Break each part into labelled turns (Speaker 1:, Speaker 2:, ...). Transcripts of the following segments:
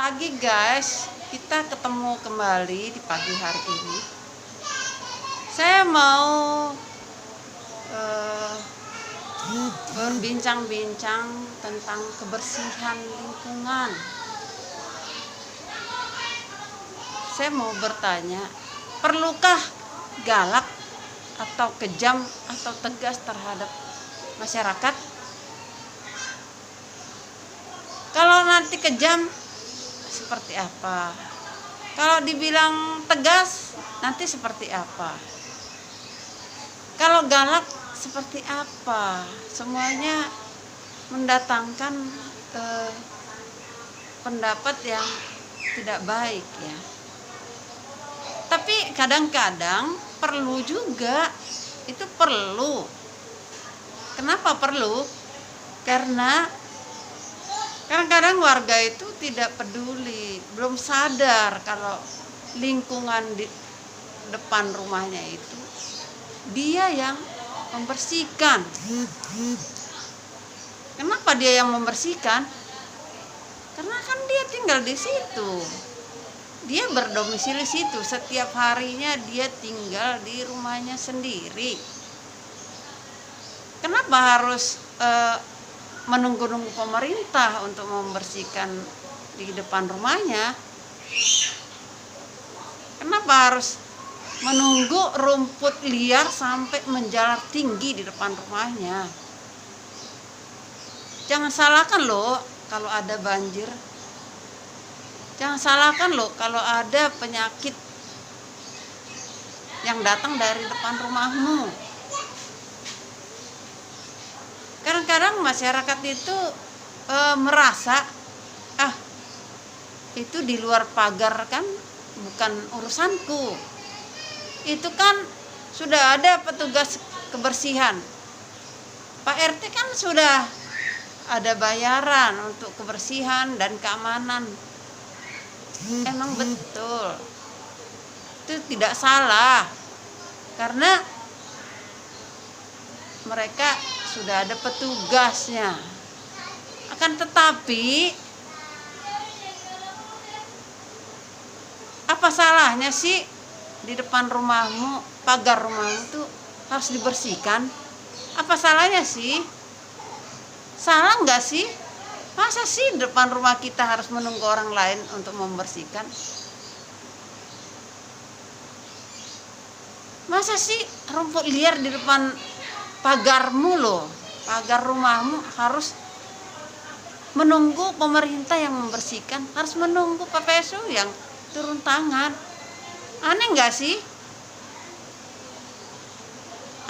Speaker 1: pagi guys, kita ketemu kembali di pagi hari ini. Saya mau berbincang-bincang tentang kebersihan lingkungan. Saya mau bertanya, perlukah galak atau kejam atau tegas terhadap masyarakat? Kalau nanti kejam seperti apa? Kalau dibilang tegas nanti seperti apa? Kalau galak seperti apa? Semuanya mendatangkan pendapat yang tidak baik ya. Tapi kadang-kadang perlu juga, itu perlu. Kenapa perlu? Karena kadang-kadang warga itu tidak peduli, belum sadar kalau lingkungan di depan rumahnya itu dia yang membersihkan. Kenapa dia yang membersihkan? Karena kan dia tinggal di situ. Dia berdomisili situ, setiap harinya dia tinggal di rumahnya sendiri. Kenapa harus menunggu-nunggu pemerintah untuk membersihkan di depan rumahnya? Kenapa harus menunggu rumput liar sampai menjalar tinggi di depan rumahnya? Jangan salahkan loh kalau ada banjir. Jangan salahkan loh kalau ada penyakit yang datang dari depan rumahmu. Kadang-kadang masyarakat itu merasa itu di luar pagar kan bukan urusanku. Itu kan sudah ada petugas kebersihan. Pak RT kan sudah ada bayaran untuk kebersihan dan keamanan. Emang betul. Itu tidak salah. Karena mereka sudah ada petugasnya. Akan tetapi apa salahnya sih di depan rumahmu, pagar rumahmu itu harus dibersihkan? Apa salahnya sih? Salah nggak sih? Masa sih di depan rumah kita harus menunggu orang lain untuk membersihkan? Masa sih rumput liar di depan pagarmu loh, pagar rumahmu harus menunggu pemerintah yang membersihkan, harus menunggu PPSU yang turun tangan? Aneh nggak sih?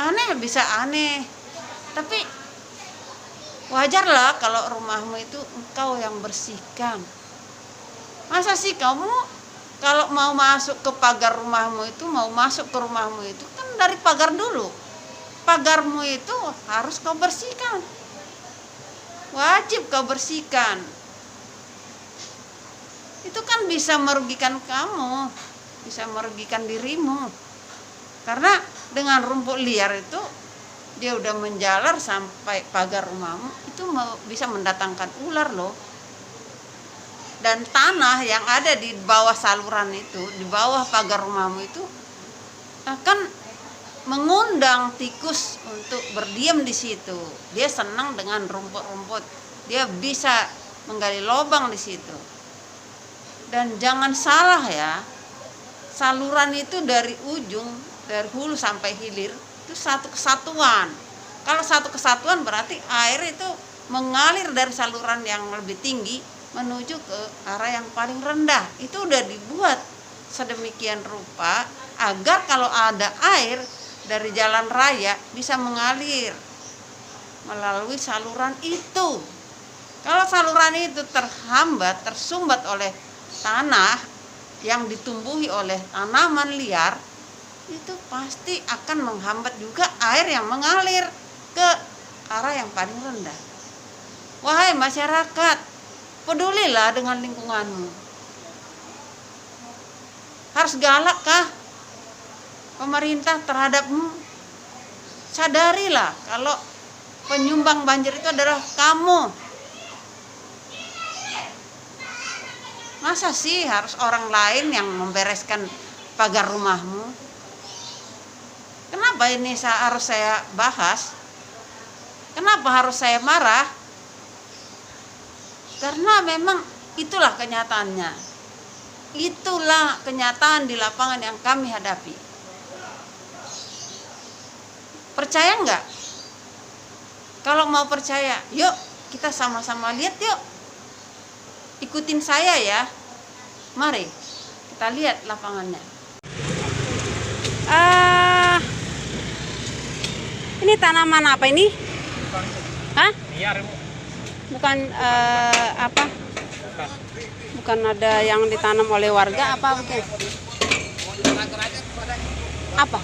Speaker 1: Aneh, bisa aneh. Tapi wajarlah kalau rumahmu itu engkau yang bersihkan. Masa sih kamu kalau mau masuk ke pagar rumahmu itu, mau masuk ke rumahmu itu kan dari pagar dulu. Pagarmu itu harus kau bersihkan. Wajib kau bersihkan. Itu kan bisa merugikan kamu, bisa merugikan dirimu. Karena dengan rumput liar itu dia udah menjalar sampai pagar rumahmu, itu bisa mendatangkan ular loh. Dan tanah yang ada di bawah saluran itu, di bawah pagar rumahmu itu akan mengundang tikus untuk berdiam di situ. Dia senang dengan rumput-rumput. Dia bisa menggali lubang di situ. Dan jangan salah ya, saluran itu dari ujung, dari hulu sampai hilir itu satu kesatuan. Kalau satu kesatuan berarti air itu mengalir dari saluran yang lebih tinggi menuju ke arah yang paling rendah. Itu udah dibuat sedemikian rupa agar kalau ada air dari jalan raya bisa mengalir melalui saluran itu. Kalau saluran itu terhambat, tersumbat oleh tanah yang ditumbuhi oleh tanaman liar, itu pasti akan menghambat juga air yang mengalir ke arah yang paling rendah. Wahai masyarakat, pedulilah dengan lingkunganmu. Harus galak kah pemerintah terhadapmu? Sadarilah kalau penyumbang banjir itu adalah kamu. Masa sih harus orang lain yang membereskan pagar rumahmu? Kenapa ini harus saya bahas? Kenapa harus saya marah? Karena memang itulah kenyataannya. Itulah kenyataan di lapangan yang kami hadapi. Percaya nggak? Kalau mau percaya, yuk kita sama-sama lihat yuk. Ikutin saya ya. Mari kita lihat lapangannya.
Speaker 2: Ini tanaman apa ini? Hah? Bukan apa? Bukan ada yang ditanam oleh warga apa bukan? Apa?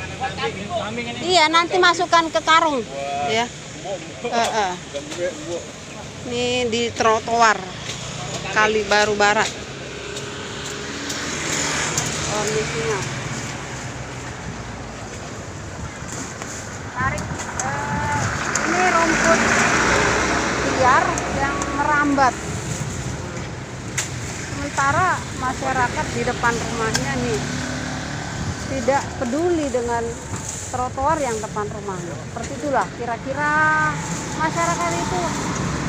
Speaker 2: Iya, nanti masukkan ke karung ya. Ini di trotoar Kali Baru Barat. Kondisinya. Tarik. Ini rumput liar yang merambat. Sementara masyarakat di depan rumahnya nih tidak peduli dengan trotoar yang depan rumahnya. Seperti itulah kira-kira masyarakat itu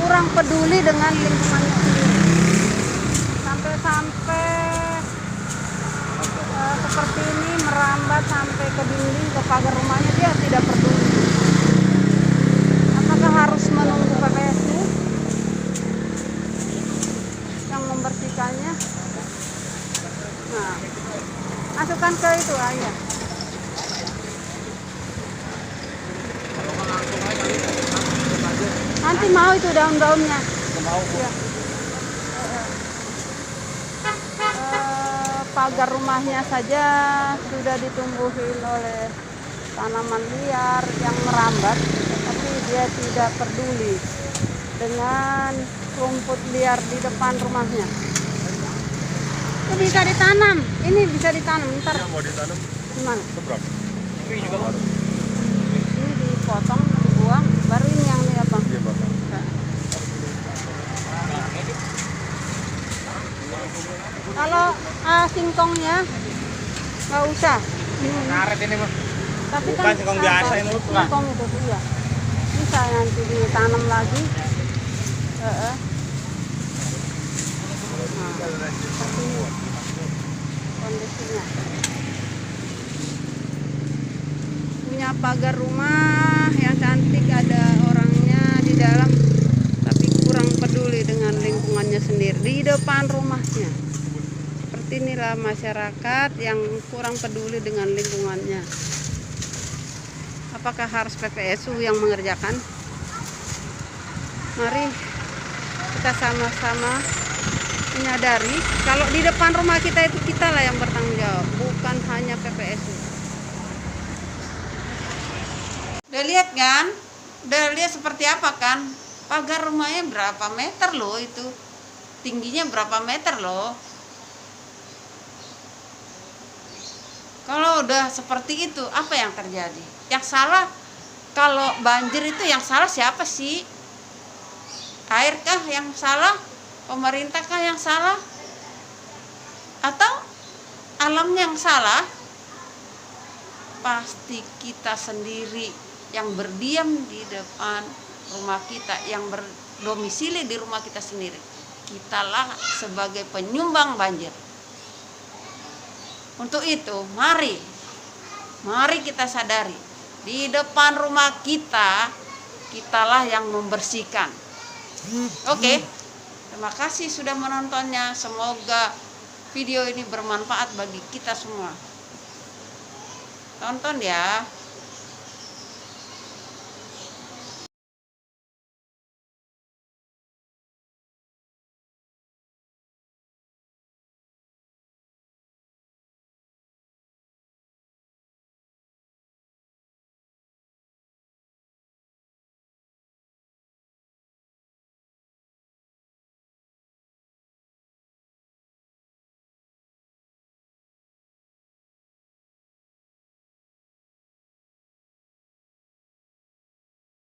Speaker 2: kurang peduli dengan lingkungannya sendiri. Sampai-sampai seperti ini merambat sampai ke dinding, ke pagar rumahnya, dia tidak peduli. Apakah harus menunggu PPSU yang membersihkannya? Nah, masukkan ke itu aja. Nanti mau itu daun-daunnya. Mau. Ya. Pagar rumahnya saja sudah ditumbuhin oleh tanaman liar yang merambat, tapi dia tidak peduli dengan rumput liar di depan rumahnya. Itu bisa ditanam, ini bisa ditanam. Ntar
Speaker 3: mau ditanam
Speaker 2: gimana?
Speaker 3: seberapa? Ini juga baru.
Speaker 2: Ini dipotong, dibuang, baru ini yang ini apa?
Speaker 3: Iya, Bapak.
Speaker 2: Kalau singkongnya nggak usah.
Speaker 3: Karet ini mah.
Speaker 2: Tapi
Speaker 3: Bukan
Speaker 2: kan
Speaker 3: singkong biasa ini, bukan.
Speaker 2: singkong itu iya. Bisa nanti ditanam lagi. Nah, seperti ini kondisinya. Punya pagar rumah yang cantik, ada orangnya di dalam, tapi kurang peduli dengan lingkungannya sendiri di depan rumahnya. Seperti inilah masyarakat yang kurang peduli dengan lingkungannya. Apakah harus PPSU yang mengerjakan? Mari kita sama-sama menyadari kalau di depan rumah kita itu kitalah yang bertanggung jawab, bukan hanya PPSU.
Speaker 1: Udah lihat kan? Udah lihat seperti apa kan? Pagar rumahnya berapa meter loh itu? Tingginya berapa meter loh? Kalau udah seperti itu, apa yang terjadi? Yang salah kalau banjir itu yang salah siapa sih? Airkah yang salah? Pemerintahkah yang salah? Atau alamnya yang salah? Pasti kita sendiri yang berdiam di depan rumah kita, yang berdomisili di rumah kita sendiri. Kitalah sebagai penyumbang banjir. Untuk itu, mari kita sadari, di depan rumah kita, kitalah yang membersihkan. Oke, terima kasih sudah menontonnya. Semoga video ini bermanfaat bagi kita semua. Tonton ya.